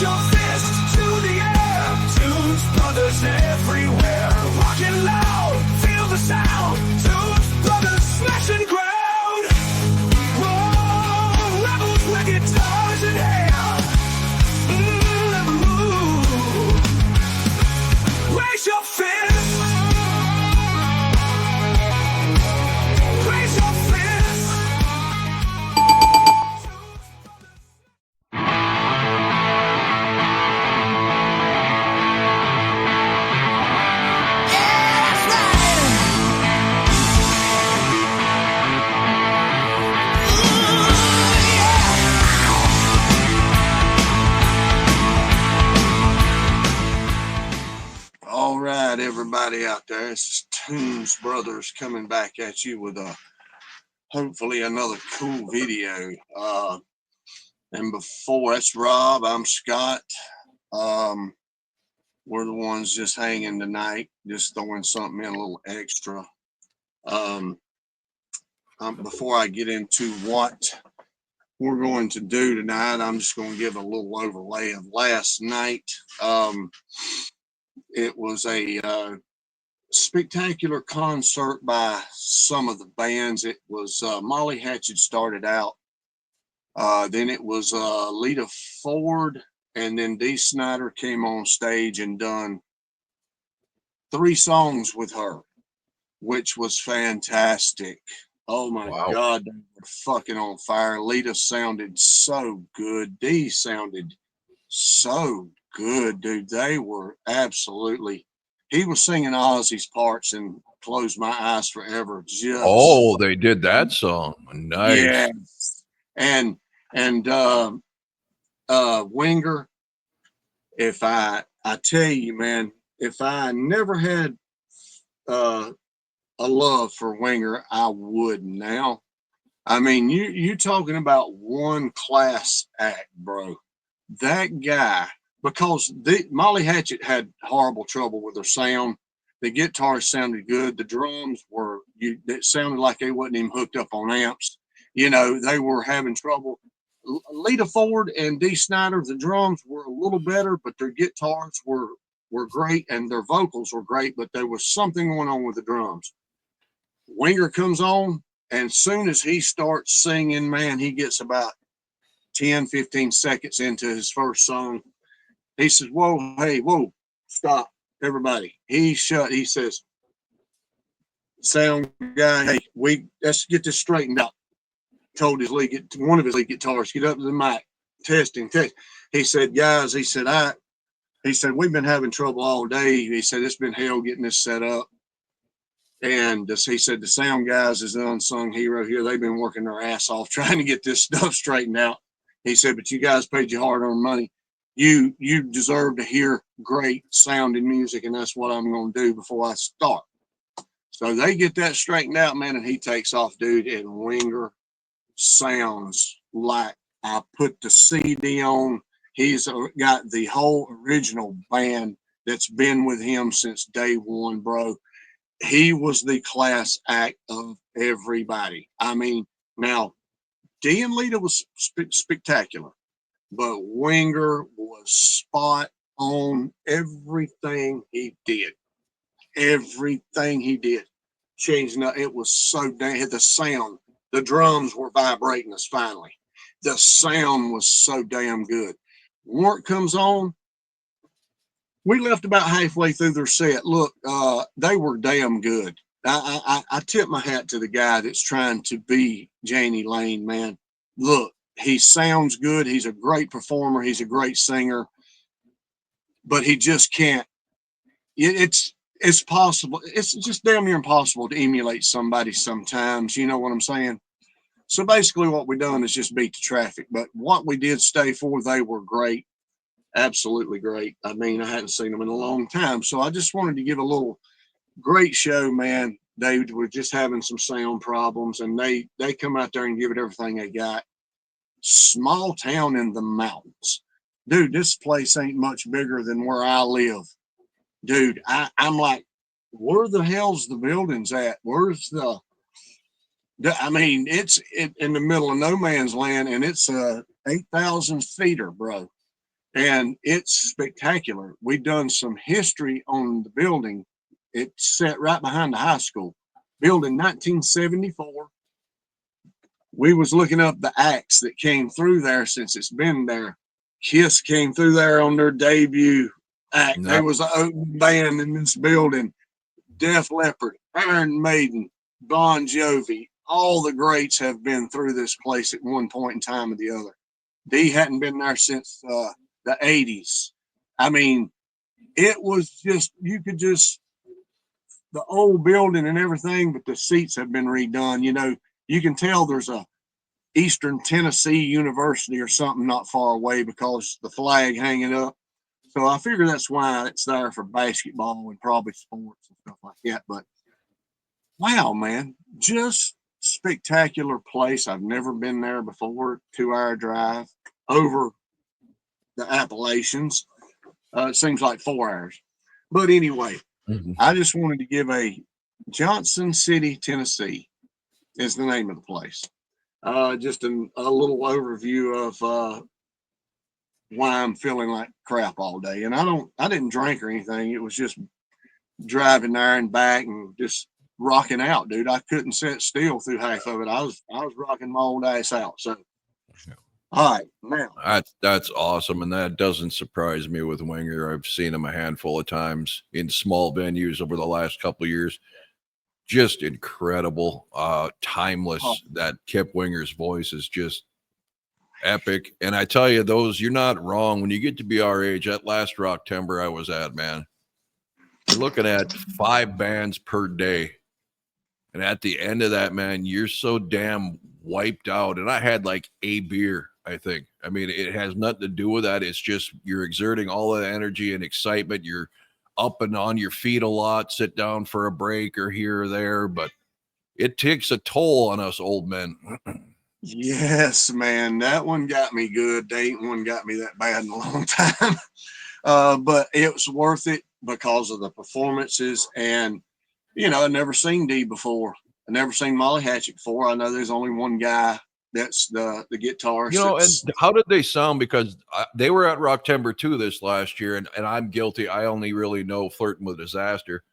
your fist to the air. Tunes brothers everywhere. Rockin' loud, feel the sound. Tunes brothers smashing ground. Whoa, rebels with guitars in hand. Raise your fist. Raise your fist. All right, everybody out there, this is Tunes Brothers coming back at you with hopefully another cool video. And before, that's Rob, I'm Scott. We're the ones just hanging tonight, just throwing something in a little extra. Before I get into what we're going to do tonight, I'm just going to give a little overlay of last night. It was a spectacular concert by some of the bands. It was Molly Hatchet started out. Then it was Lita Ford, and then Dee Snider came on stage and done 3 songs with her, which was fantastic. Oh my God, they were fucking on fire. Lita sounded so good. Dee sounded so good, dude. They were absolutely. He was singing Ozzy's parts and Close My Eyes Forever. Just they did that song. Nice. yeah, and Winger. If I tell you, man, if I never had a love for Winger, I would now. I mean, you talking about one class act, bro. That guy, because Molly Hatchet had horrible trouble with her sound. The guitars sounded good. The drums it sounded like they wasn't even hooked up on amps. You know, they were having trouble. Lita Ford and Dee Snider, the drums were a little better, but their guitars were great and their vocals were great, but there was something going on with the drums. Winger comes on, and soon as he starts singing, man, he gets about 10, 15 seconds into his first song. He says, whoa, hey, whoa, stop, everybody. He says, sound guy, hey, let's get this straightened out. Told one of his lead guitarists, get up to the mic, testing. He said, guys, he said, we've been having trouble all day. He said, it's been hell getting this set up. And he said, the sound guys is the unsung hero here. They've been working their ass off trying to get this stuff straightened out. He said, but you guys paid your hard-earned money. You deserve to hear great sounding music, and that's what I'm going to do before I start. So they get that straightened out, man, and he takes off, dude, and Winger sounds like I put the CD on. He's got the whole original band that's been with him since day one, bro. He was the class act of everybody. I mean, now, Dee and Lita was spectacular, but Winger was spot on everything he did. Everything he did. Changing up, it was so damn, the sound, the drums were vibrating us finally. The sound was so damn good. Warrant comes on. We left about halfway through their set. Look, they were damn good. I tip my hat to the guy that's trying to be Janie Lane, man. Look, he sounds good. He's a great performer. He's a great singer, but he just can't. It's possible. It's just damn near impossible to emulate somebody sometimes. You know what I'm saying? So basically what we done is just beat the traffic. But what we did stay for, they were great. Absolutely great. I mean, I hadn't seen them in a long time. So I just wanted to give a little great show, man. They were just having some sound problems, and they come out there and give it everything they got. Small town in the mountains. Dude, this place ain't much bigger than where I live. Dude, I'm like, where the hell's the buildings at? Where's I mean, it's in the middle of no man's land, and it's 8,000 feeder, bro. and it's spectacular. We've done some history on the building. It's set right behind the high school, built in 1974. We was looking up the acts that came through there since it's been there. Kiss came through there on their debut act. They No, was an open band in this building. Def Leppard, Iron Maiden, Bon Jovi, all the greats have been through this place at one point in time or the other. Dee hadn't been there since the 80s. I mean, it was just, you could just, the old building and everything, but the seats have been redone. You know, you can tell there's a Eastern Tennessee University or something not far away because the flag hanging up. So I figure that's why it's there for basketball and probably sports and stuff like that. But wow, man, just spectacular place. I've never been there before. 2 hour drive over the Appalachians. It seems like 4 hours. But anyway, mhm. I just wanted to give a Johnson City, Tennessee is the name of the place. Just a little overview of why I'm feeling like crap all day. And I didn't drink or anything. It was just driving there and back and just rocking out, dude. I couldn't sit still through half of it. I was rocking my old ass out. So, all right, now, That's awesome, and that doesn't surprise me with Winger. I've seen him a handful of times in small venues over the last couple of years. Just incredible, oh, timeless. That Kip Winger's voice is just epic. And I tell you, those you're not wrong. When you get to be our age, that last Rocktember I was at, man, you're looking at 5 bands per day. And at the end of that, man, you're so damn wiped out. And I had like a beer, I think. I mean, it has nothing to do with that. It's just you're exerting all the energy and excitement. You're up and on your feet a lot, sit down for a break or here or there. But it takes a toll on us old men. yes, man, that one got me good. They ain't one got me that bad in a long time. But it was worth it because of the performances. And, you know, I'd never seen Dee before. I never seen Molly Hatchet before. I know there's only one guy that's the You guitarist. know, and how did they sound? Because they were at Rocktember 2 this last year, and I'm guilty. I only really know Flirting with Disaster.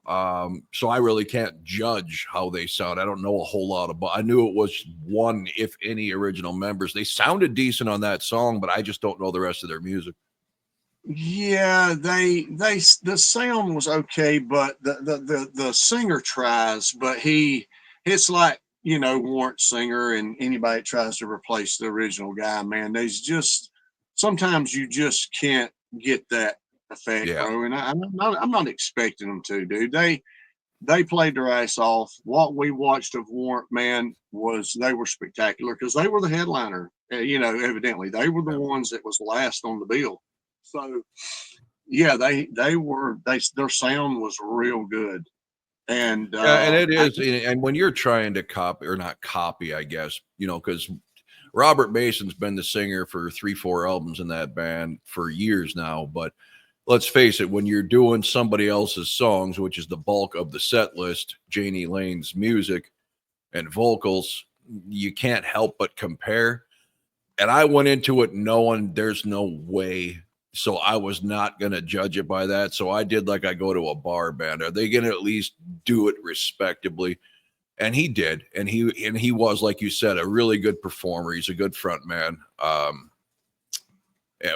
So I really can't judge how they sound. I don't know a whole lot about. I knew it was one, if any, original members. They sounded decent on that song, but I just don't know the rest of their music. Yeah, the sound was okay, but the singer tries, but it's like, you know, Warrant Singer and anybody that tries to replace the original guy, man. There's just sometimes you just can't get that effect, Yeah, bro. And I'm not expecting them to, dude. They played their ass off. What we watched of Warrant, man, was they were spectacular because they were the headliner. You know, evidently they were the yeah, ones that was last on the bill. So yeah, their sound was real good. And yeah. And it is. And when you're trying to copy or not copy, I guess because Robert Mason's been the singer for 3, 4 albums in that band for years now, but let's face it, when you're doing somebody else's songs, which is the bulk of the set list, Janie Lane's music and vocals, you can't help but compare. And I went into it knowing there's no way. So I was not going to judge it by that. So I did like I go to a bar band. Are they going to at least do it respectably? And he did. And he was, like you said, a really good performer. He's a good front man.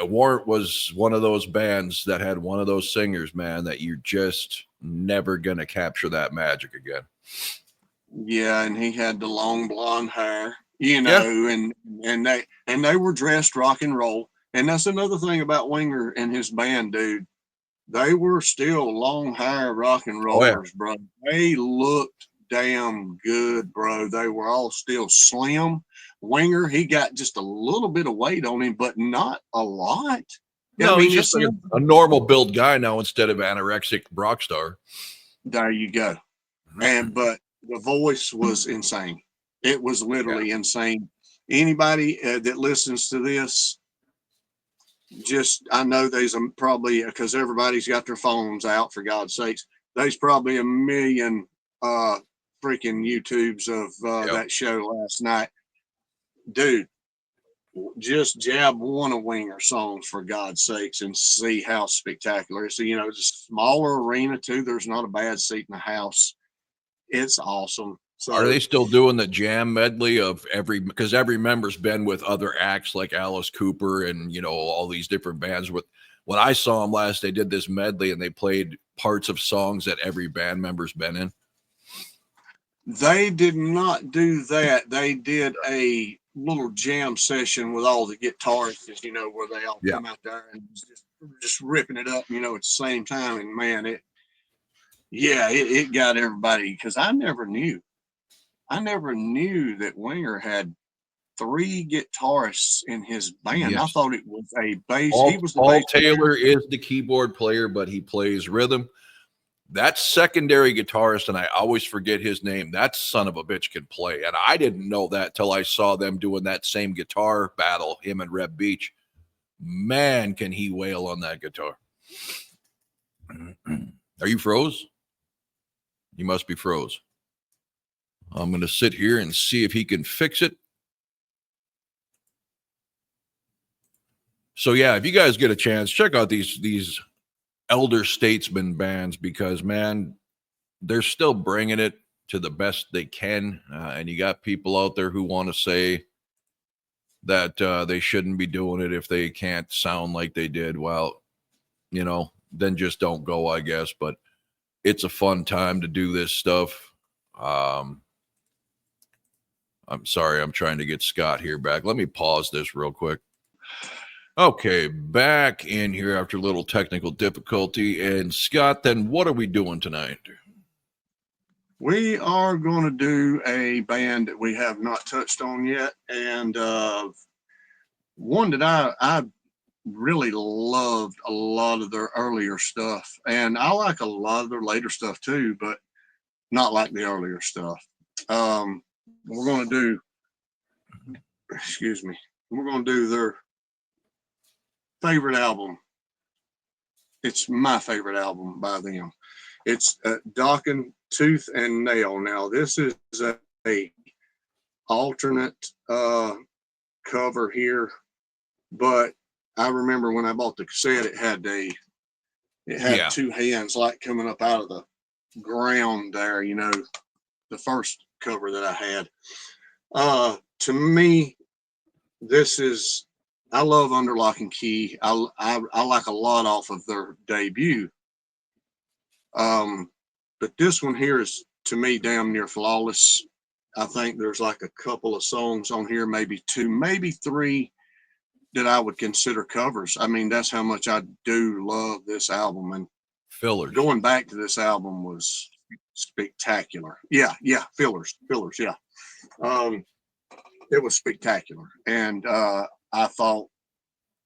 Warrant was one of those bands that had one of those singers, man, that you're just never going to capture that magic again. yeah, and he had the long blonde hair, you Yeah. know, and they were dressed rock and roll. And that's another thing about Winger and his band, dude. They were still long hair rock and Oh, yeah. rollers, bro. They looked damn good, bro. They were all still slim. Winger, he got just a little bit of weight on him, but not a lot. I No, mean, he's just it's like a normal build guy now instead of anorexic rock star. there you go. But the voice was insane. It was Yeah. literally insane. Anybody that listens to this, just I know there's probably because everybody's got their phones out for God's sakes. There's probably a million freaking YouTubes of Yep. that show last night, dude. just jab one of Winger songs for God's sakes and see how spectacular it's, you know, it's a smaller arena too. There's not a bad seat in the house. It's awesome. Are So they still doing the jam medley of every, because every member's been with other acts like Alice Cooper and, you know, all these different bands. With when I saw them last, they did this medley and they played parts of songs that every band member's been in. they did not do that. They did a little jam session with all the guitarists, you know, where they all Yeah. come out there and just ripping it up, you know, at the same time. And man, it got everybody, because I never knew that Winger had three guitarists in his band. I Yes. thought it was a bass. He Paul, was the Paul bass Taylor player. is the keyboard player, but he plays rhythm. That secondary guitarist, and I always forget his name, that son of a bitch can play. And I didn't know that till I saw them doing that same guitar battle, him and Reb Beach. Man, can he wail on that guitar. Are you froze? You must be froze. I'm going to sit here and see if he can fix it. So yeah, if you guys get a chance, check out these elder statesman bands, because man, they're still bringing it to the best they can. And you got people out there who want to say that they shouldn't be doing it if they can't sound like they did. Well, you know, then just don't go, I guess. But it's a fun time to do this stuff. I'm sorry, I'm trying to get Scott here back. Let me pause this real quick. Okay, back in here after a little technical difficulty. And Scott, then what are we doing tonight? We are going to do a band that we have not touched on yet, and one that I really loved a lot of their earlier stuff, and I like a lot of their later stuff too, but not like the earlier stuff. We're going to do, excuse me, we're going to do their favorite album. It's my favorite album by them. It's Dokken, Tooth and Nail. Now this is a alternate cover here, but I remember when I bought the cassette, it had two hands like coming up out of the ground there, you know, the first cover that I had. To me, this is, I love Under Lock and Key. I like a lot off of their debut. But this one here is, to me, damn near flawless. I think there's like a couple of songs on here, maybe two, maybe three, that I would consider covers. I mean, that's how much I do love this album. And Fillers. going back to this album was spectacular. Yeah, fillers, yeah. It was spectacular. And I thought,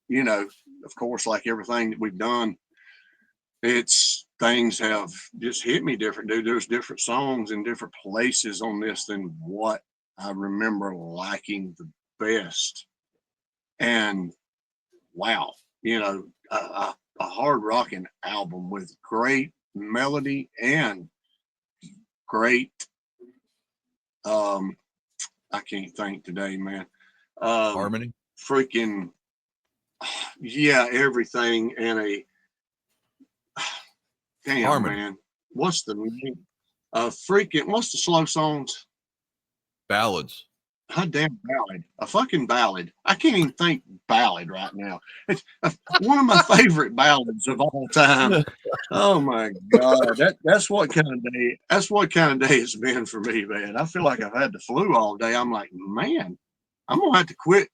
you know, of course, like everything that we've done, things have just hit me different, dude. There's different songs in different places on this than what I remember liking the best. And wow, you know, a hard rocking album with great melody and great, I can't think today, man. Harmony. Freaking, yeah, everything. And a damn, Harmony. man, what's the name? What's the slow songs? Ballads. A damn ballad, a fucking ballad. I can't even think ballad right now. It's one of my favorite ballads of all time. Oh my God, that's what kind of day. That's what kind of day it's been for me, man. I feel like I've had the flu all day. I'm like, man, I'm gonna have to quit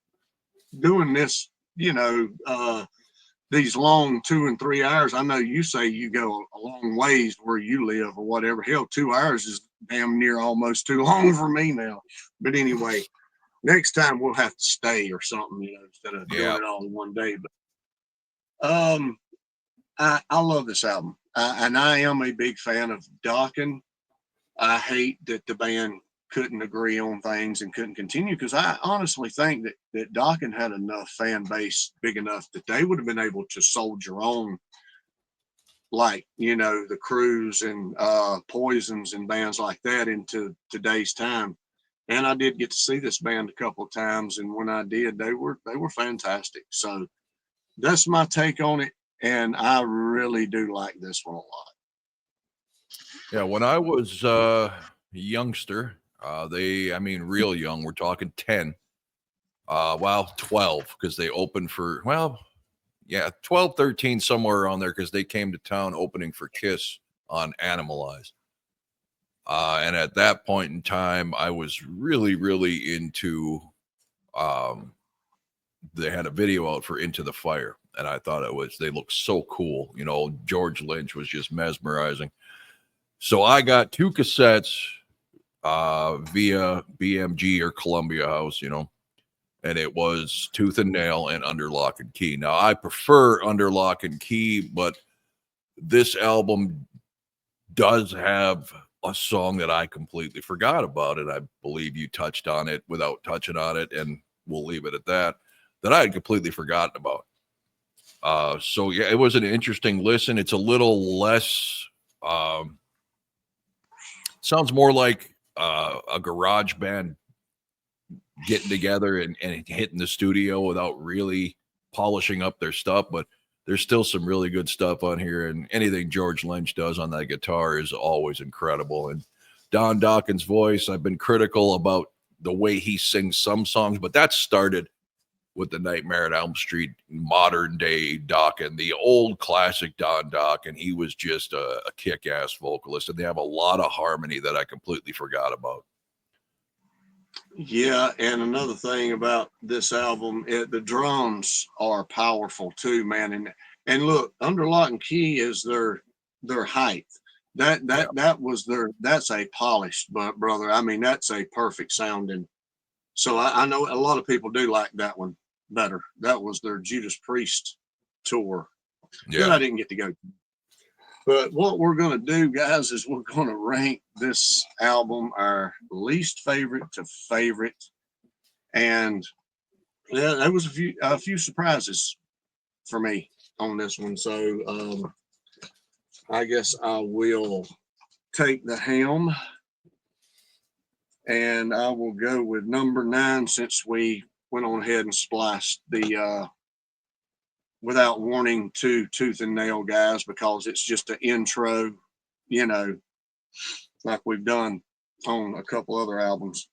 doing this. You know, these long 2 and 3 hours. I know you say you go a long ways where you live or whatever. Hell, 2 hours is damn near almost too long for me now. But anyway, next time we'll have to stay or something, you know, instead of doing it all in one day. But I love this album, and I am a big fan of Dokken. I hate that the band couldn't agree on things and couldn't continue, because I honestly think that Dokken had enough fan base big enough that they would have been able to soldier on, like, you know, the Crews and Poisons and bands like that into today's time. And I did get to see this band a couple of times, and when I did, they were fantastic. So that's my take on it, and I really do like this one a lot. Yeah, when I was a youngster, I mean, real young, we're talking 10, well, 12, because they opened for, well, yeah, 12, 13, somewhere around there, because they came to town opening for Kiss on Animalize. And at that point in time, I was really, really into, they had a video out for Into the Fire, and I thought they looked so cool. You know, George Lynch was just mesmerizing. So I got 2 cassettes via BMG or Columbia House, you know, and it was Tooth and Nail and Under Lock and Key. Now, I prefer Under Lock and Key, but this album does have a song that I completely forgot about, and I believe you touched on it without touching on it, and we'll leave it at that I had completely forgotten about. So yeah, it was an interesting listen. It's a little less, sounds more like a garage band getting together and hitting the studio without really polishing up their stuff, but there's still some really good stuff on here, and anything George Lynch does on that guitar is always incredible. And Don Dokken's voice, I've been critical about the way he sings some songs, but that started with the Nightmare at Elm Street modern day Dokken. The old classic Don Dokken, he was just a kick-ass vocalist, and they have a lot of harmony that I completely forgot about. Yeah, and another thing about this album, the drums are powerful too, man. And look, Under Lock and Key is their height. That's a polished, but brother, I mean, that's a perfect sounding. So I know a lot of people do like that one better. That was their Judas Priest tour that I didn't get to go to. But what we're going to do, guys, is we're going to rank this album our least favorite to favorite. And yeah, there was a few surprises for me on this one. So I guess I will take the helm, and I will go with number 9, since we went on ahead and spliced the Without Warning to Tooth and Nail, guys, because it's just an intro, you know, like we've done on a couple other albums.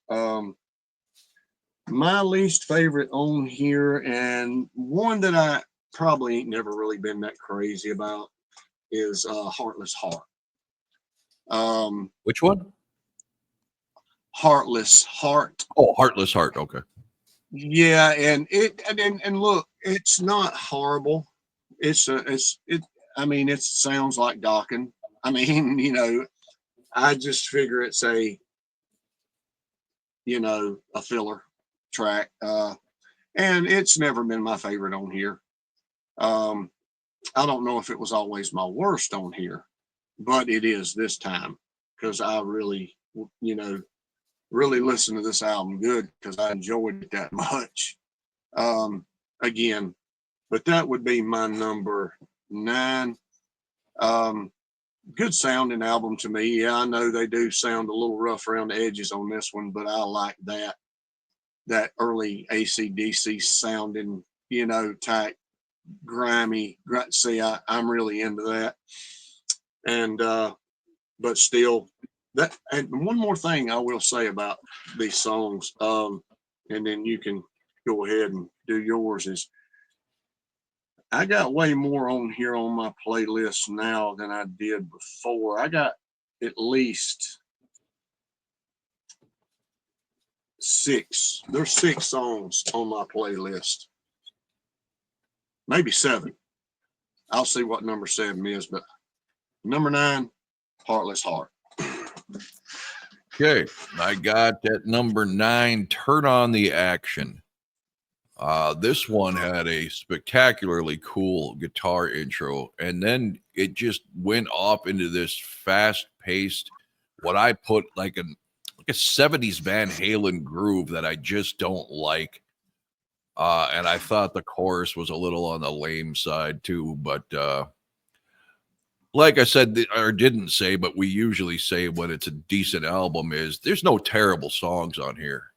My least favorite on here, and one that I probably ain't never really been that crazy about, is Heartless Heart. Which one? Heartless Heart. Oh, Heartless Heart. Okay. Yeah, and look, it's not horrible. I mean, it sounds like Dokken. I mean, you know, I just figure it's a filler track. And it's never been my favorite on here. I don't know if it was always my worst on here, but it is this time, because I really, really listened to this album good, because I enjoyed it that much. Again, but that would be my number 9. Good sounding album to me. Yeah, I know they do sound a little rough around the edges on this one, but I like that early AC/DC sounding, type grimy. See, I'm really into that. And but still, that, and one more thing I will say about these songs, and then you can go ahead and do yours, is I got way more on here on my playlist now than I did before. I got at least 6. There's 6 songs on my playlist, maybe 7. I'll see what number 7 is, but number 9, Heartless Heart. Okay, I got at number 9, Turn on the Action. This one had a spectacularly cool guitar intro, and then it just went off into this fast-paced, what I put like a 70s Van Halen groove that I just don't like. And I thought the chorus was a little on the lame side too, but like I said, or didn't say, but we usually say when it's a decent album is there's no terrible songs on here.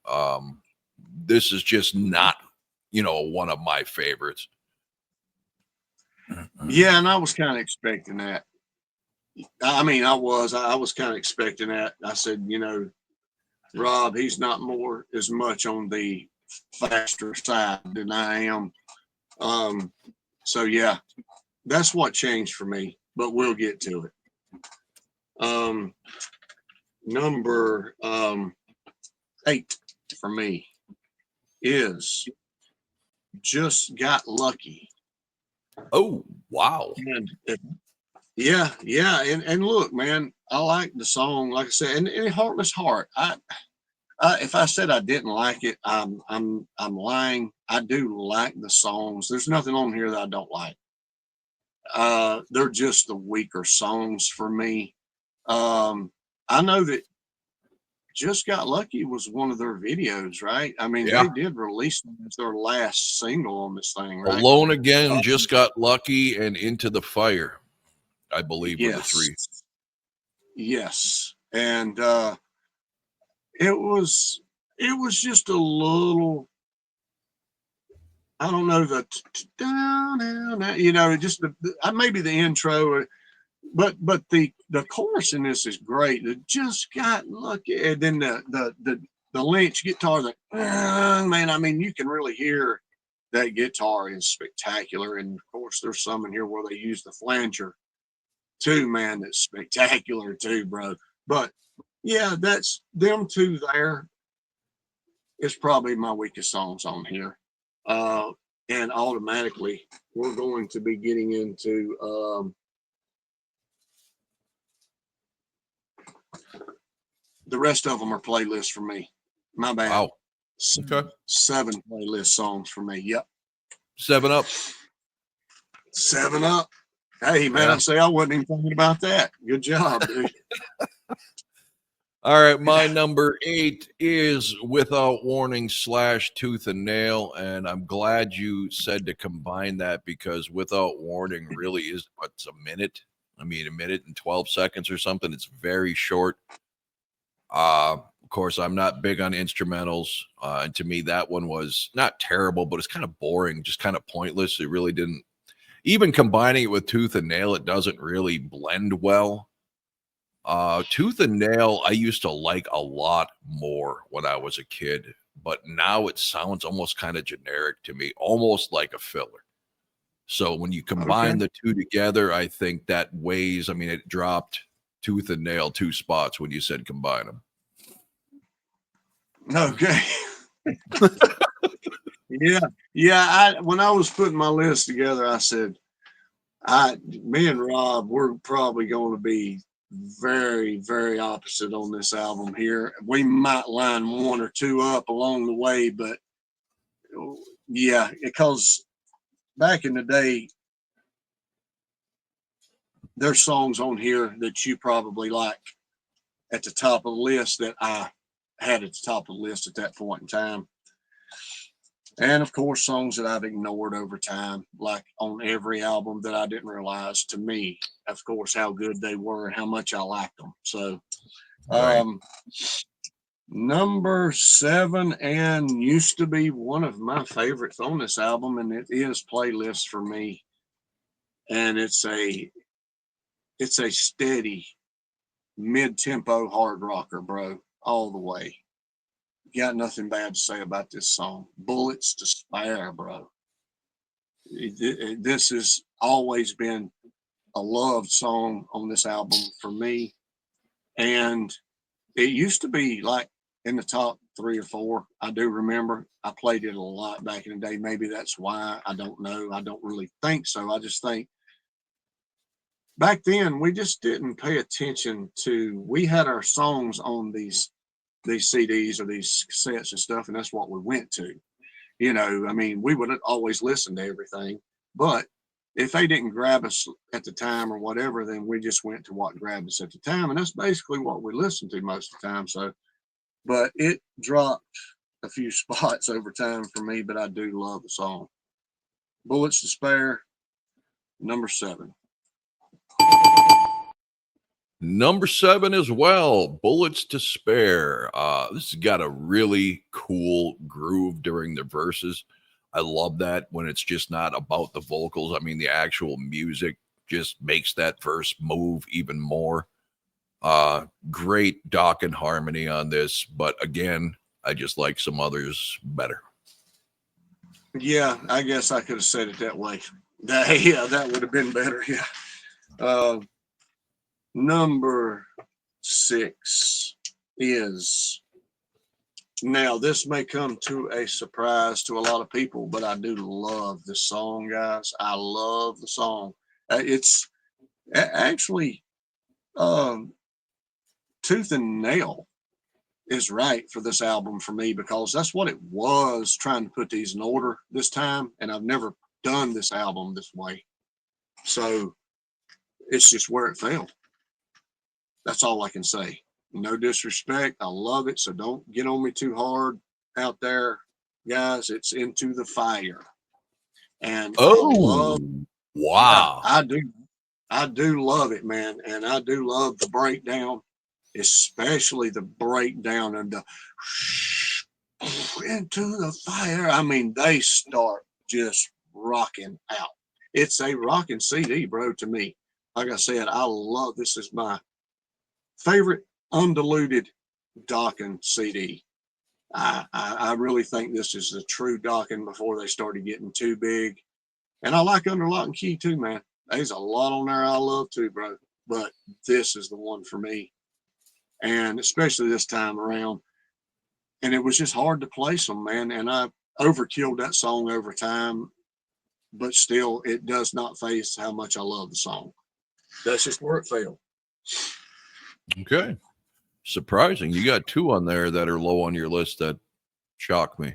This is just not, one of my favorites. Yeah, and I was kind of expecting that. I mean, I was kind of expecting that. I said, Rob, he's not more as much on the faster side than I am. So yeah, that's what changed for me, but we'll get to it. Number 8 for me is Just Got Lucky. Oh, wow. And yeah, and look, man, I like the song, like I said, and Heartless Heart. If I said I didn't like it, I'm lying. I do like the songs. There's nothing on here that I don't like. They're just the weaker songs for me. I know that Just Got Lucky was one of their videos, right? I mean, Yeah. they did release them as their last single on this thing, right? Alone Again, Um, Just Got Lucky, and Into the Fire, I believe, were the yes, three. yes, and it was just a little. I don't know just maybe the intro, but the chorus in this is great. It just got lucky, and then the Lynch guitar, man. I mean, you can really hear that guitar is spectacular, and of course, there's some in here where they use the flanger too, man. That's spectacular too, bro. But yeah, that's them two there. Is probably my weakest songs on here. And automatically, we're going to be getting into the rest of them are playlists for me. My bad. Wow. Okay. 7 playlist songs for me. Yep. 7 Up. 7 Up. Hey, man, Yeah. I say I wasn't even thinking about that. Good job, dude. All right, my number 8 is Without Warning / Tooth and Nail, and I'm glad you said to combine that because Without Warning really is what's a minute. I mean, a minute and 12 seconds or something. It's very short. Of course, I'm not big on instrumentals, and to me, that one was not terrible, but it's kind of boring, just kind of pointless. It really didn't. Even combining it with Tooth and Nail, it doesn't really blend well. Tooth and Nail, I used to like a lot more when I was a kid, but now it sounds almost kind of generic to me, almost like a filler. So when you combine Okay. the two together, I think that weighs. I mean, it dropped Tooth and Nail 2 spots when you said combine them. Okay. Yeah. Yeah. When I was putting my list together, I said, me and Rob, we're probably going to be very, very opposite on this album here. We might line 1 or 2 up along the way, but yeah, because back in the day, there's songs on here that you probably like at the top of the list that I had at the top of the list at that point in time. And of course, songs that I've ignored over time, like on every album that I didn't realize to me, of course, how good they were and how much I liked them. So, Right. number 7 and used to be one of my favorites on this album, and it is playlist for me. And it's a steady mid-tempo hard rocker, bro, all the way. Got nothing bad to say about this song. Bullets to Spare, bro. This has always been a loved song on this album for me. And it used to be like in the top 3 or 4. I do remember I played it a lot back in the day. Maybe that's why. I don't know. I don't really think so. I just think back then we just didn't pay attention to, we had our songs on these CDs or these cassettes and stuff, and that's what we went to. I mean, we would always listen to everything, but if they didn't grab us at the time or whatever, then we just went to what grabbed us at the time, and that's basically what we listened to most of the time. So, but it dropped a few spots over time for me, but I do love the song. Bullets to Spare, number 7. Number 7 as well, Bullets to Spare. This has got a really cool groove during the verses. I love that when it's just not about the vocals. I mean, the actual music just makes that verse move even more. Great Dokken harmony on this, but again, I just like some others better. Yeah, I guess I could have said it that way. That would have been better. Yeah. Uh, number 6 is, now this may come to a surprise to a lot of people, but I do love this song, guys. I love the song. It's actually um, Tooth and Nail is right for this album for me, because that's what it was, trying to put these in order this time, and I've never done this album this way. So it's just where it fell. That's all I can say. No disrespect. I love it. So don't get on me too hard out there, guys. It's Into the Fire. And I love, yeah, Wow. I do love it, man. And I do love the breakdown, especially the breakdown and the into the fire. I mean, they start just rocking out. It's a rocking CD, bro, to me. Like I said, I love, this is my favorite undiluted Dokken CD. I really think this is the true Dokken before they started getting too big. And I like Under Lock and Key too, man. There's a lot on there I love too, bro. But this is the one for me. And especially this time around. And it was just hard to place them, man. And I overkilled that song over time. But still, it does not face how much I love the song. That's just where it fell. Okay. Surprising. You got 2 on there that are low on your list that shock me.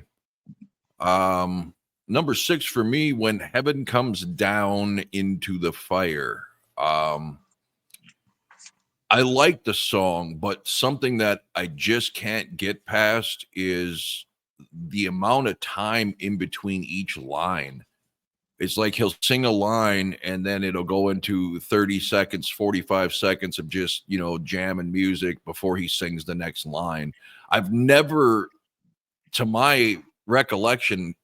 Number 6 for me, When Heaven Comes Down Into the Fire. I like the song, but something that I just can't get past is the amount of time in between each line. It's like he'll sing a line and then it'll go into 30 seconds, 45 seconds of just, jamming music before he sings the next line. I've never, to my recollection,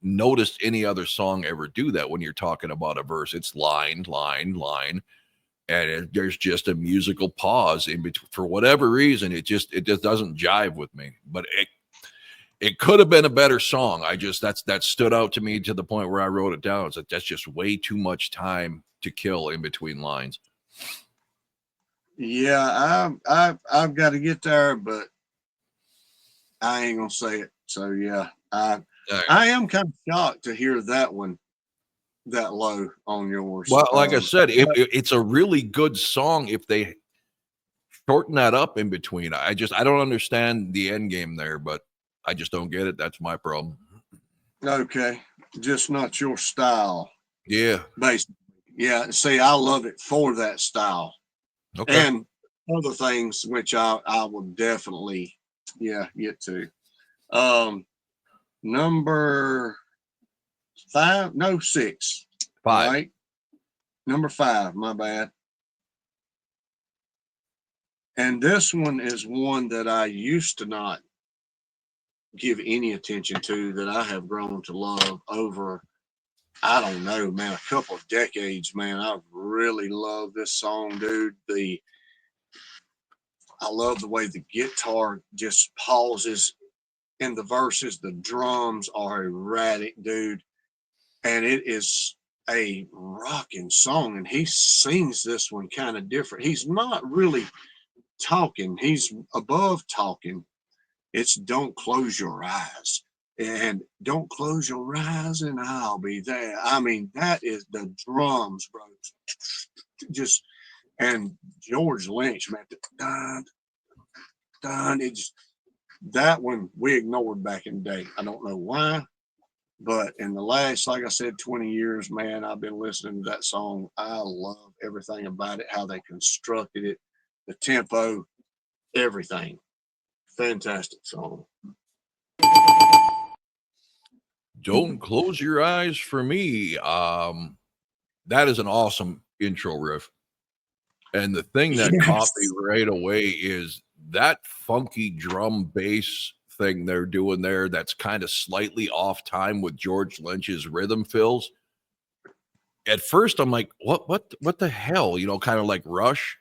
noticed any other song ever do that. When you're talking about a verse, it's line, line, line, and there's just a musical pause in between. For whatever reason, it just doesn't jive with me. But it could have been a better song. That stood out to me to the point where I wrote it down. It's like, that's just way too much time to kill in between lines. Yeah, I've got to get there, but I ain't gonna say it. So yeah, I am kind of shocked to hear that one that low on yours. Well, like I said, it's a really good song if they shorten that up in between. I don't understand the end game there, but I just don't get it. That's my problem. Okay, just not your style. Yeah. Basically. Yeah, see, I love it for that style. Okay. And other things which I will definitely get to. Number 5, no 6. 5. Right? Number 5, my bad. And this one is one that I used to not give any attention to, that I have grown to love over, I don't know, man, a couple of decades, man. I really love this song, dude. I love the way the guitar just pauses in the verses. The drums are erratic, dude. And it is a rocking song. And he sings this one kind of different. He's not really talking, he's above talking. It's Don't Close Your Eyes. And don't close your eyes and I'll be there. I mean, that is the drums, bro. Just, and George Lynch, man. Dun, dun, it's that one we ignored back in the day. I don't know why, but in the last, like I said, 20 years, man, I've been listening to that song. I love everything about it, how they constructed it, the tempo, everything. Fantastic song. Don't Close Your Eyes for me. That is an awesome intro riff. And the thing that caught me Yes. right away is that funky drum bass thing they're doing there that's kind of slightly off time with George Lynch's rhythm fills. At first, I'm like, what the hell? You know, kind of like Rush,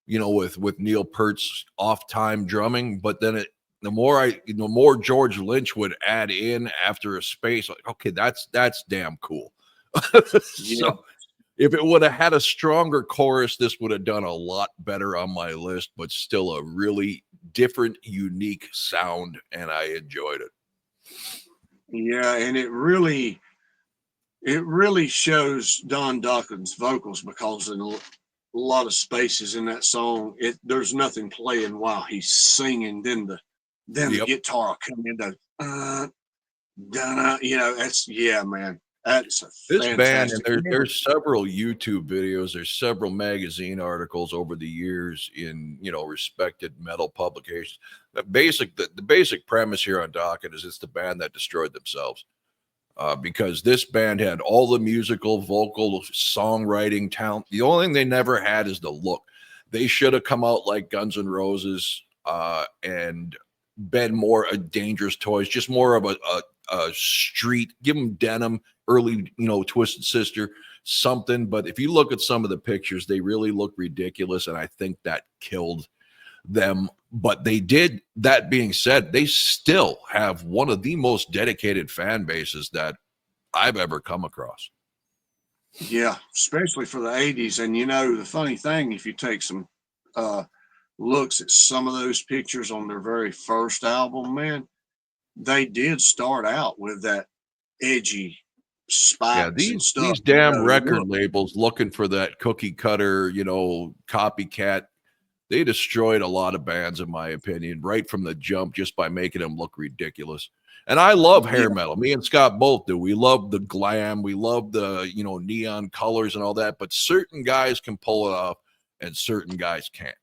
you know, with Neil Peart's off time drumming. But then the more George Lynch would add in after a space, like, okay, that's damn cool. Yeah. So if it would have had a stronger chorus, this would have done a lot better on my list, but still a really different, unique sound, and I enjoyed it. Yeah, and it really shows Don Dokken's vocals because in a lot of spaces in that song, there's nothing playing while he's singing. Then the Yep. guitar will come into you know, that's yeah, man. That's a This band, and fantastic. there's several YouTube videos, there's several magazine articles over the years in, you know, respected metal publications. The basic premise here on Dokken is it's the band that destroyed themselves. Because this band had all the musical, vocal, songwriting talent. The only thing they never had is the look. They should have come out like Guns N' Roses and been more a Dangerous Toys, just more of a street. Give them denim, early, you know, Twisted Sister, something. But if you look at some of the pictures, they really look ridiculous, and I think that killed them. But they did. That being said, they still have one of the most dedicated fan bases that I've ever come across. Yeah, especially for the 80s. And you know, the funny thing, if you take some uh looks at some of those pictures on their very first album, man, they did start out with that edgy Yeah, spikes and stuff, these you damn know, record look. labels looking for that cookie cutter, you know, copycat. They destroyed a lot of bands, in my opinion, right from the jump, just by making them look ridiculous. And I love Yeah, hair metal. Me and Scott both do. We love the glam. We love the, you know, neon colors and all that. But certain guys can pull it off, and certain guys can't.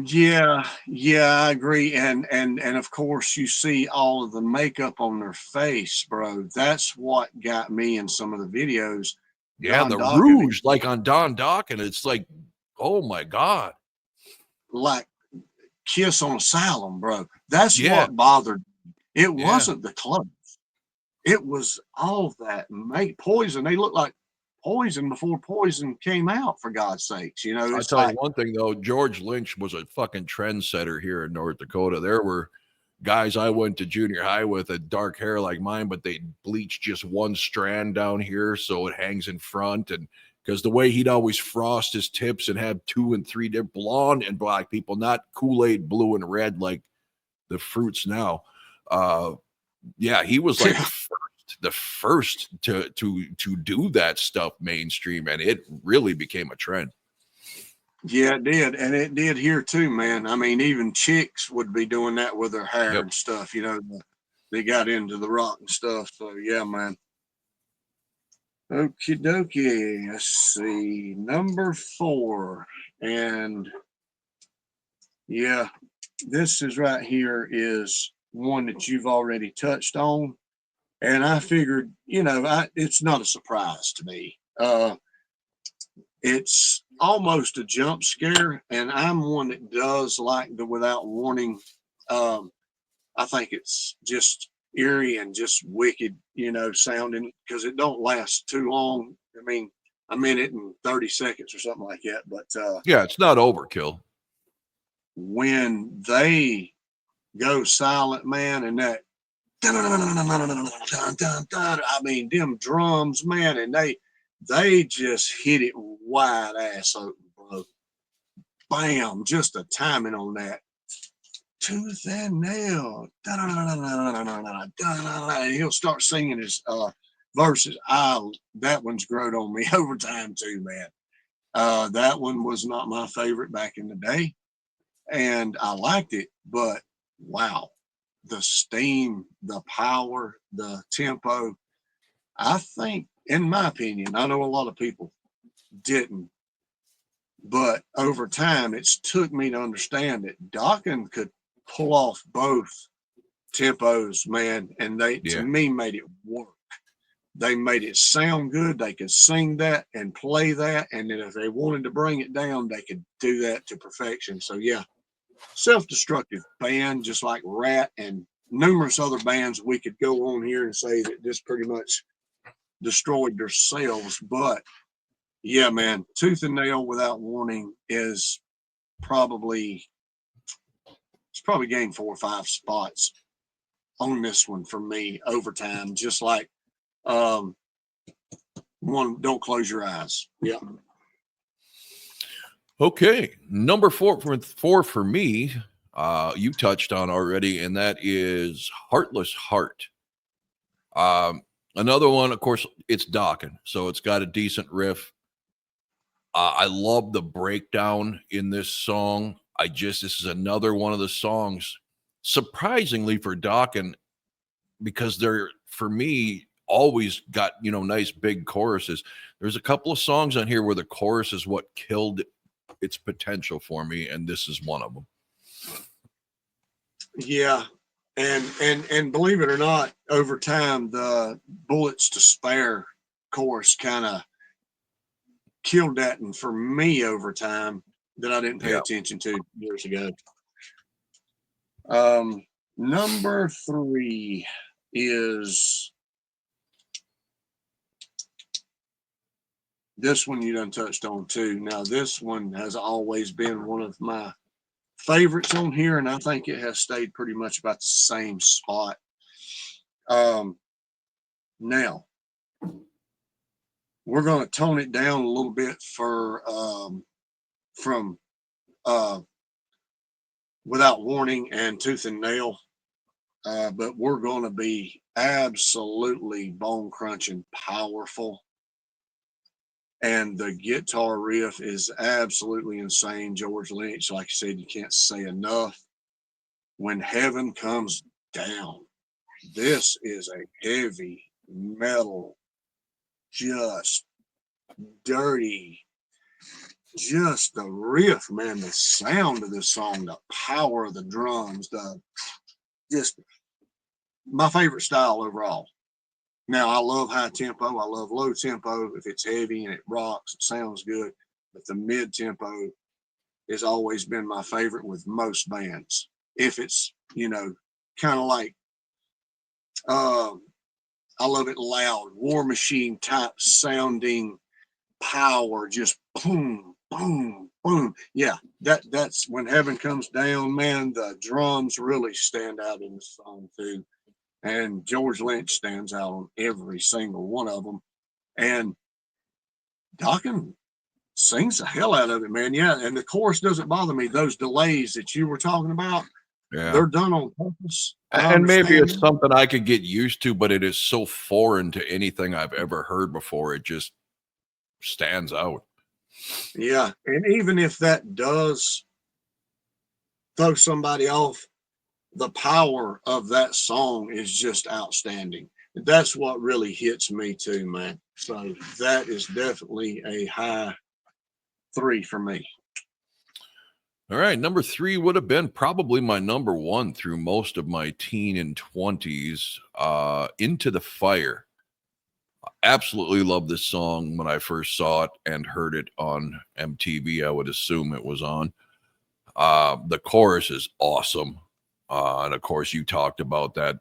yeah, I agree. And of course you see all of the makeup on their face, bro. That's what got me in some of the videos. Yeah, Don the Dokken, rouge, like on Don Dokken, it's like, oh my god. like Kiss on Asylum, bro. That's Yeah, what bothered me. It yeah. wasn't the clothes. It was all that make Poison. They looked like Poison before Poison came out, for God's sakes. You know, I'll it's tell you like, one thing though, George Lynch was a fucking trendsetter here in North Dakota. There were guys I went to junior high with had dark hair like mine, but they bleached just one strand down here so it hangs in front. And because the way he'd always frost his tips and have 2 and 3 different blonde and black people, not Kool-Aid blue and red like the fruits now. Yeah, he was like the first to do that stuff mainstream, and it really became a trend. yeah, it did. And it did here too, man. I mean, even chicks would be doing that with their hair Yep. and stuff, you know, they got into the rock and stuff. So, yeah, man. Okie dokie. Let's see. Number 4. And yeah, this is right here is one that you've already touched on. And I figured, you know, it's not a surprise to me. It's almost a jump scare, and I'm one that does like the without warning. Um, I think it's just eerie and just wicked, you know, sounding because it don't last too long. I mean, a minute and 30 seconds or something like that. But Yeah, it's not overkill. when they go silent, man, and that I mean, them drums, man, and they just hit it wide ass open, bro. Bam, just the timing on that. Tooth and nail. And he'll start singing his verses. That one's grown on me over time too, man. That one was not my favorite back in the day, and I liked it, but wow, the steam, the power, the tempo. I think, in my opinion, I know a lot of people didn't, but over time, it's took me to understand that Dokken could pull off both tempos, man, and they to Yeah. me made it work. They made it sound good. They could sing that and play that. And then if they wanted to bring it down, they could do that to perfection. So, yeah, self-destructive band, just like Rat and numerous other bands we could go on here and say that just pretty much destroyed themselves. But, yeah, man, Tooth and Nail Without Warning is probably gained 4 or 5 spots on this one for me over time, just like one Don't Close Your Eyes. Yeah. Okay, number four for me, you touched on already, and that is Heartless Heart. Another one, of course, it's Dokken, so it's got a decent riff. I love the breakdown in this song. This is another one of the songs, surprisingly for Dokken, because they're, for me, always got, nice big choruses. There's a couple of songs on here where the chorus is what killed its potential for me, and this is one of them. Yeah. And believe it or not, over time, the Bullets to Spare chorus kind of killed that. And for me, over time, that I didn't pay attention to years ago. Number 3 is this one you done touched on too. Now, this one has always been one of my favorites on here, and I think it has stayed pretty much about the same spot. Now, we're going to tone it down a little bit for from Without Warning and Tooth and Nail, but we're going to be absolutely bone crunching powerful. And the guitar riff is absolutely insane. George Lynch, like I said, you can't say enough. When Heaven Comes Down, this is a heavy metal, just dirty, just the riff, man, the sound of this song, the power of the drums, just my favorite style overall. Now, I love high tempo. I love low tempo. If it's heavy and it rocks, it sounds good. But the mid tempo has always been my favorite with most bands. If it's, kind of like, I love it loud, War Machine type sounding power, just boom, boom, boom. Yeah, that's When Heaven Comes Down, man. The drums really stand out in the song too. And George Lynch stands out on every single one of them. And Dokken sings the hell out of it, man. Yeah, and the chorus doesn't bother me. Those delays that you were talking about, they're done on purpose. And maybe it's something I could get used to, but it is so foreign to anything I've ever heard before. It just stands out. Yeah, and even if that does throw somebody off, the power of that song is just outstanding. That's what really hits me too, man. So that is definitely a high 3 for me. All right, number 3 would have been probably my number 1 through most of my teen and 20s, Into the Fire. I absolutely loved this song when I first saw it and heard it on MTV. I would assume it was on. The chorus is awesome. And of course, you talked about that,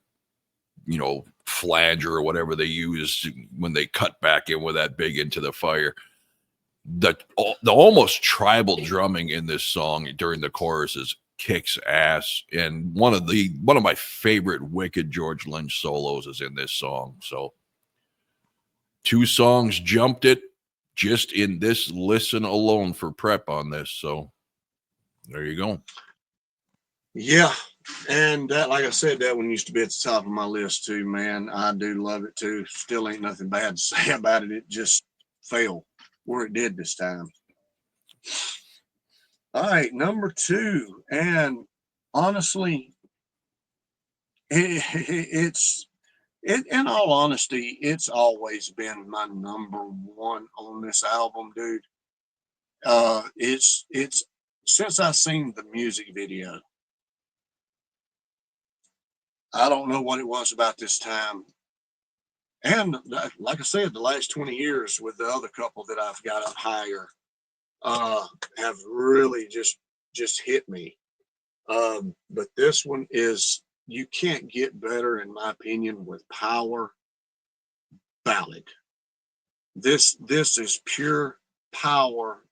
flanger or whatever they use when they cut back in with that big Into the Fire. The almost tribal drumming in this song during the choruses kicks ass, and one of my favorite wicked George Lynch solos is in this song. So 2 songs jumped it just in this listen alone for prep on this. So there you go. Yeah. And that, like I said, that one used to be at the top of my list too, man. I do love it too. Still ain't nothing bad to say about it. It just fell where it did this time. All right, number 2. And honestly, it's in all honesty, it's always been my number 1 on this album, dude. It's since I seen the music video. I don't know what it was about this time. And like I said, the last 20 years with the other couple that I've got up higher, have really just hit me. But this one is, you can't get better, in my opinion, with power ballad. This is pure power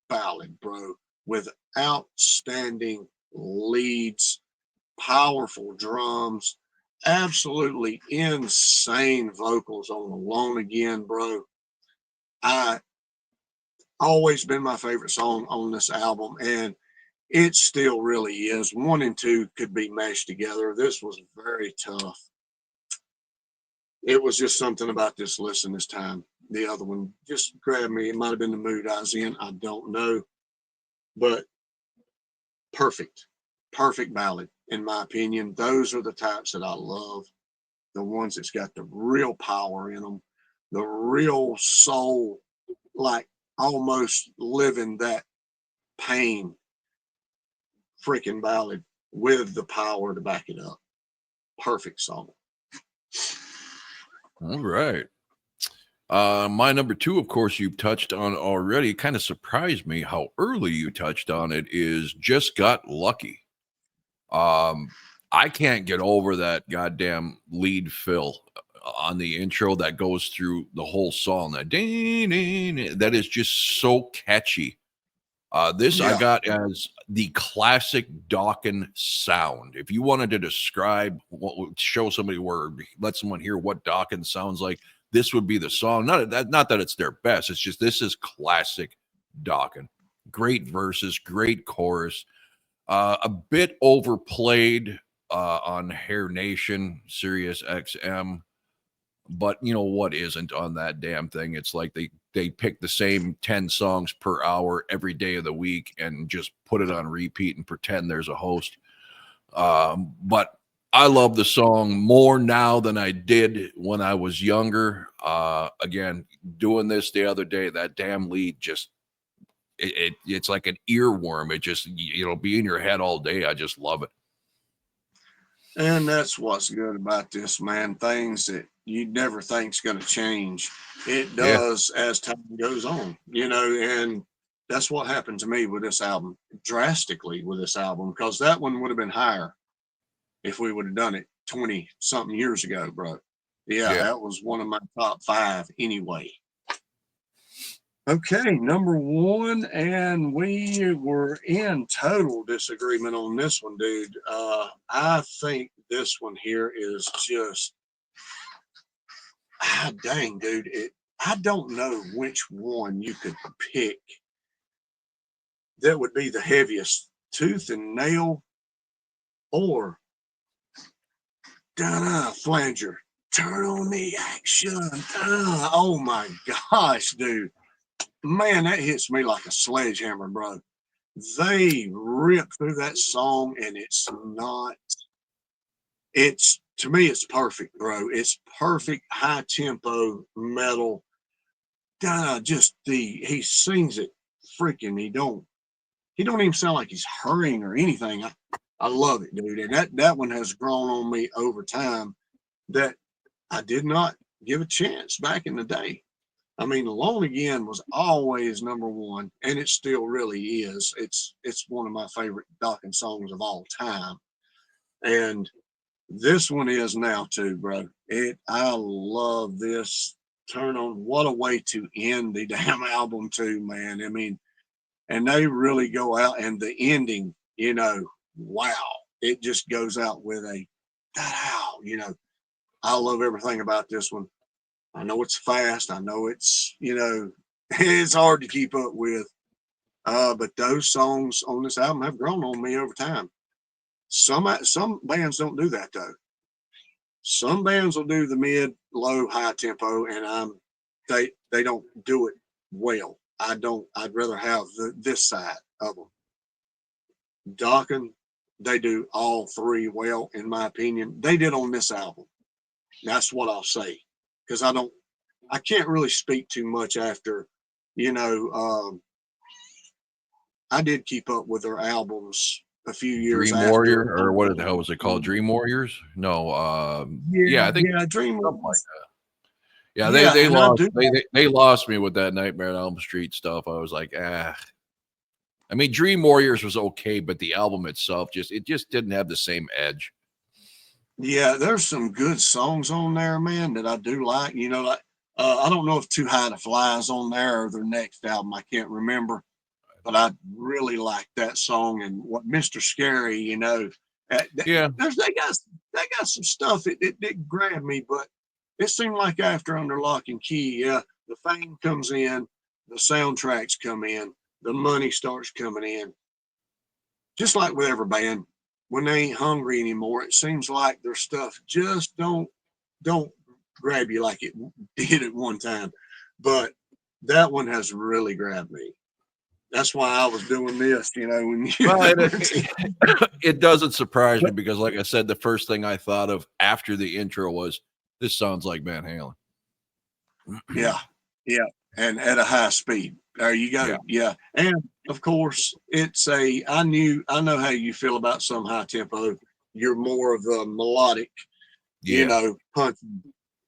ballad, bro, with outstanding leads, powerful drums, absolutely insane vocals on Alone Again, bro. I always been my favorite song on this album, and it still really is. 1 and 2 could be meshed together. This was very tough. It was just something about this listen this time. The other one just grabbed me. It might have been the mood I was in. I don't know. But perfect. Perfect ballad, in my opinion. Those are the types that I love. The ones that's got the real power in them, the real soul, like almost living that pain freaking ballad with the power to back it up. Perfect song. All right. My number 2, of course, you've touched on already. Kind of surprised me how early you touched on it. Is Just Got Lucky. I can't get over that goddamn lead fill on the intro that goes through the whole song. That is just so catchy. This I Yeah. got as the classic Dokken sound. If you wanted to describe, show somebody where, let someone hear what Dokken sounds like, this would be the song. Not that it's their best. It's just, this is classic Dokken. Great verses, great chorus. A bit overplayed on Hair Nation, Sirius XM. But you know what isn't on that damn thing? It's like they pick the same 10 songs per hour every day of the week and just put it on repeat and pretend there's a host. But I love the song more now than I did when I was younger. Again, doing this the other day, that damn lead just it's like an earworm. It just, it'll be in your head all day. I just love it. And that's what's good about this, man. Things that you never think's going to change, it Yeah. does as time goes on, and that's what happened to me with this album, drastically with this album, because that one would have been higher if we would have done it 20 something years ago, bro. Yeah, Yeah. that was one of my top 5 anyway. Okay, number 1, and we were in total disagreement on this one, dude. I think this one here is just, dang, dude. I don't know which one you could pick that would be the heaviest, Tooth and Nail or Flanger. Turn on the action. Oh my gosh, dude. Man, that hits me like a sledgehammer, bro. They rip through that song, and to me, it's perfect, bro. It's perfect high tempo metal. He sings it freaking, he don't even sound like he's hurrying or anything. I love it, dude. And that one has grown on me over time that I did not give a chance back in the day. I mean, Alone Again was always number 1, and it still really is. It's one of my favorite Dokken songs of all time. And this one is now too, bro. I love this. Turn on, what a way to end the damn album too, man. I mean, and they really go out, and the ending, wow. It just goes out with a I love everything about this one. I know it's fast. I know it's, it's hard to keep up with. But those songs on this album have grown on me over time. Some bands don't do that though. Some bands will do the mid, low, high tempo, and they don't do it well. I don't. I'd rather have this side of them. Dokken, they do all 3 well, in my opinion. They did on this album. That's what I'll say, because I can't really speak too much after, I did keep up with their albums a few years Dream after. Warrior, or what the hell was it called? Dream Warriors? No. Yeah, Yeah, I think Dream something like was, that. Yeah, Yeah, they and I lost do. they lost me with that Nightmare on Elm Street stuff. I was like, ah. I mean, Dream Warriors was okay, but the album itself just didn't have the same edge. Yeah, there's some good songs on there, man, that I do like. You know, like I don't know if Too High to Fly is on there or their next album. I can't remember, but I really like that song and what Mr. Scary. You know, Yeah, there's they got some stuff. It did grab me, but it seemed like after Under Lock and Key, yeah, the fame comes in, the soundtracks come in, the money starts coming in. Just like with every band, when they ain't hungry anymore, it seems like their stuff just don't grab you like it did at one time. But that one has really grabbed me. That's why I was doing this, you know, when you well, it doesn't surprise me but because, like I said, the first thing I thought of after the intro was this sounds like Van Halen. yeah, yeah, and at a high speed. There you Yeah, go. Yeah. And of course, I know how you feel about some high tempo. You're more of a melodic, you yeah. know, punching.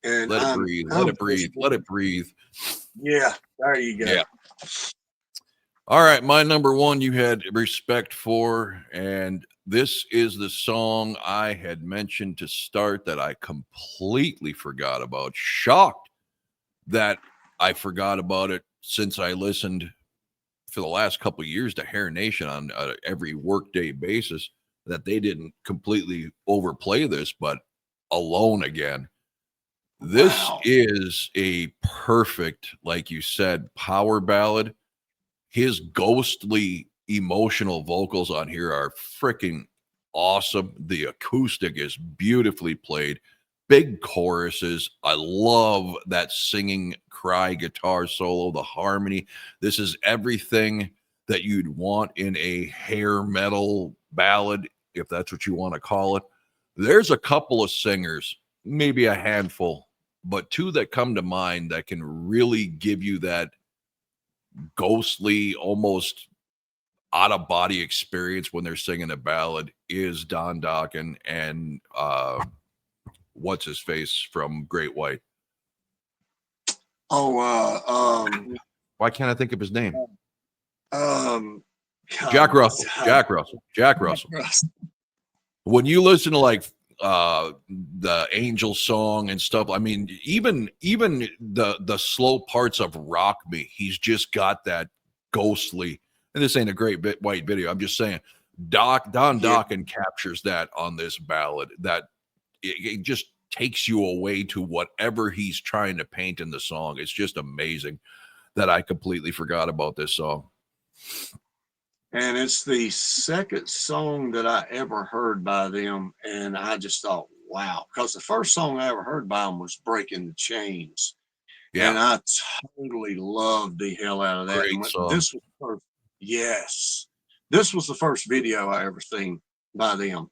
And Let it breathe. Let I'm it breathe. just Let it breathe. yeah, there you go. Yeah. All right, my number one you had respect for, and this is the song I had mentioned to start that I completely forgot about. Shocked that I forgot about it since I listened for the last couple of years to Hair Nation on every workday basis, that they didn't completely overplay this, but Alone Again. This Wow. is a perfect, like you said, power ballad. His ghostly emotional vocals on here are freaking awesome. The acoustic is beautifully played. Big choruses. I love that singing cry guitar solo, the harmony. This is everything that you'd want in a hair metal ballad, if that's what you want to call it. There's a couple of singers, maybe a handful, but two that come to mind that can really give you that ghostly, almost out of body experience when they're singing a ballad is Don Dokken and what's his face from Great White. Oh, Why can't I think of his name? God, Jack Russell. Jack Russell. Jack Russell. When you listen to like the Angel song and stuff, I mean, even the slow parts of Rock Me, he's just got that ghostly. And this ain't a great white video. I'm just saying, Don yeah, Dokken captures that on this ballad. That it just takes you away to whatever he's trying to paint in the song. It's just amazing that I completely forgot about this song. and it's the second song that I ever heard by them, and I just thought, wow, because the first song I ever heard by them was "Breaking the Chains," Yeah, and I totally loved the hell out of that. And great song. this was first, yes, this was the first video I ever seen by them,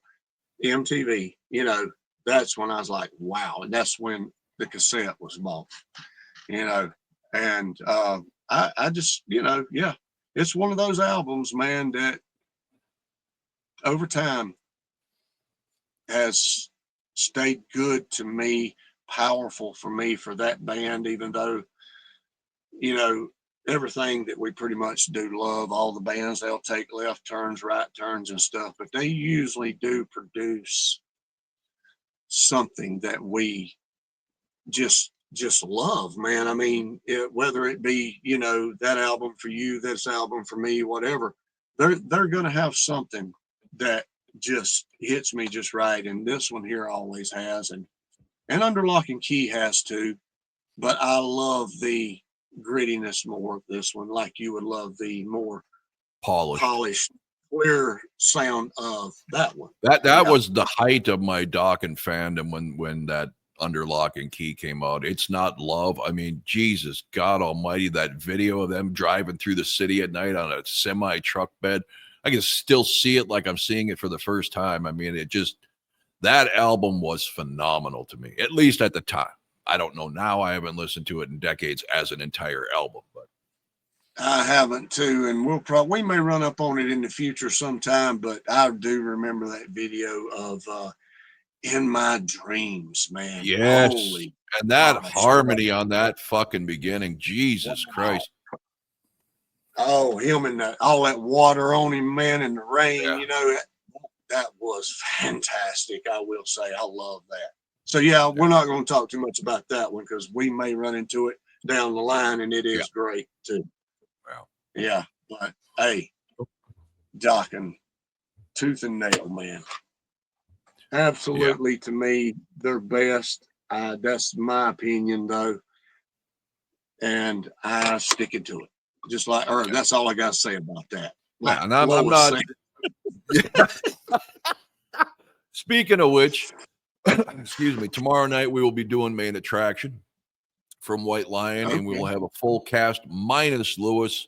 MTV. You know, that's when I was like, wow, and that's when the cassette was bought. You know, and I just, you know, yeah, it's one of those albums, man, that over time has stayed good to me, powerful for me for that band, even though, you know, everything that we pretty much do love, all the bands, they'll take left turns, right turns, and stuff, but they usually do produce something that we just love, man. I mean, whether it be, you know, that album for you, this album for me, whatever, they're gonna have something that just hits me just right, and this one here always has, and Under Lock and Key has too. But I love the grittiness more of this one, like you would love the more Polished. polished, clear sound of that one. That Yeah, was the height of my Dokken fandom when that Under Lock and Key came out. It's Not Love. I mean, Jesus God Almighty, that video of them driving through the city at night on a semi truck bed. I can still see it like I'm seeing it for the first time. I mean, that album was phenomenal to me, at least at the time. I don't know now. I haven't listened to it in decades as an entire album, but I haven't too, and we may run up on it in the future sometime. But I do remember that video of "In My Dreams," man. yes. Holy And that Oh, harmony on that fucking beginning, Jesus Christ. Oh, him and all that water on him, man, in the rain, Yeah. you know, that was fantastic. I will say, I love that. So yeah, we're not going to talk too much about that one because we may run into it down the line, and it is great too. Wow. Yeah, but hey, Dokken, tooth and nail, man. Absolutely, to me, they're best. That's my opinion, though, and I stick it to it. Just like, or that's all I got to say about that. Like, And I'm not. Speaking of which, excuse me, tomorrow night we will be doing main attraction from White Lion, and we will have a full cast minus Lewis.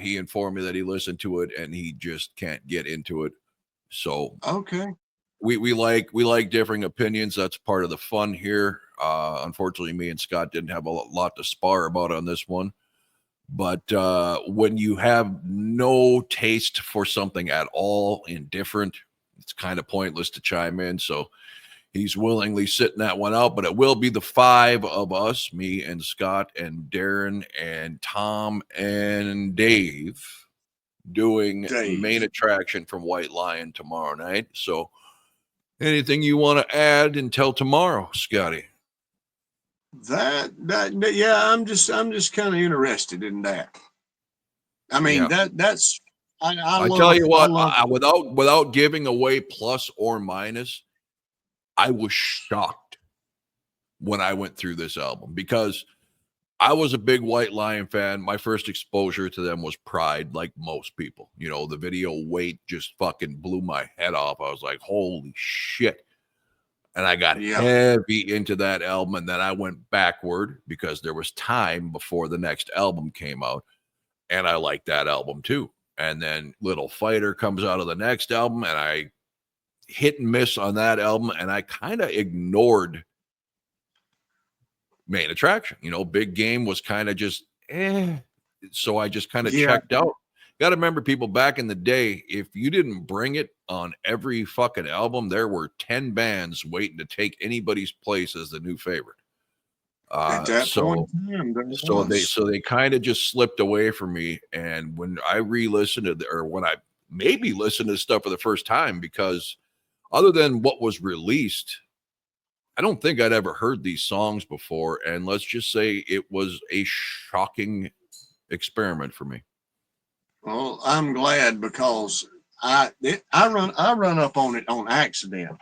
He informed me that he listened to it and he just can't get into it. So we like differing opinions. That's part of the fun here. Unfortunately, me and Scott didn't have a lot to spar about on this one. But when you have no taste for something at all, indifferent, it's kind of pointless to chime in. So he's willingly sitting that one out. But it will be the 5 of us, me and Scott and Darren and Tom and Dave, doing main attraction from White Lion tomorrow night. So anything you want to add until tomorrow, Scotty? Yeah, I'm just kind of interested in that. I mean, that's I tell you what, without giving away plus or minus, I was shocked when I went through this album because I was a big White Lion fan. My first exposure to them was Pride, like most people. You know, the video Wait just fucking blew my head off. I was like, holy shit. And I got heavy into that album, and then I went backward because there was time before the next album came out, and I liked that album too. And then Little Fighter comes out of the next album, and I hit and miss on that album, and I kind of ignored main attraction. You know, Big Game was kind of just so I just kind of checked out. Got to remember, people, back in the day, if you didn't bring it on every fucking album, there were 10 bands waiting to take anybody's place as the new favorite. At that point in time, they kind of just slipped away from me. And when I re-listened to or when I maybe listened to stuff for the first time, because other than what was released, I don't think I'd ever heard these songs before. And let's just say it was a shocking experiment for me. Well, I'm glad because I run up on it on accident.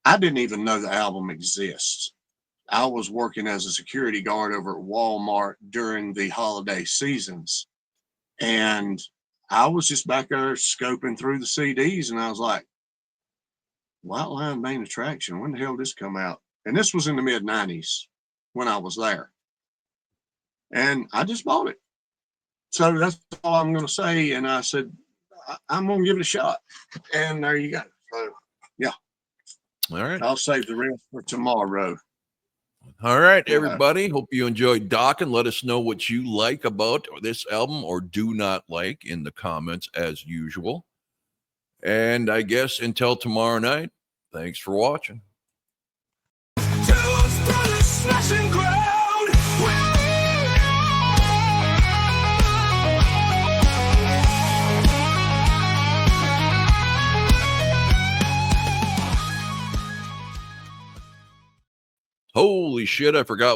I didn't even know the album exists. I was working as a security guard over at Walmart during the holiday seasons, and I was just back there scoping through the CDs, and I was like, White Lion main attraction, when the hell did this come out? And this was in the mid-90s when I was there, and I just bought it. So that's all I'm going to say. And I said, I'm going to give it a shot. And there you go. So, yeah. All right. I'll save the rest for tomorrow. All right, everybody. Hope you enjoyed Dokken. Let us know what you like about this album or do not like in the comments as usual. And I guess until tomorrow night, thanks for watching. Holy shit, I forgot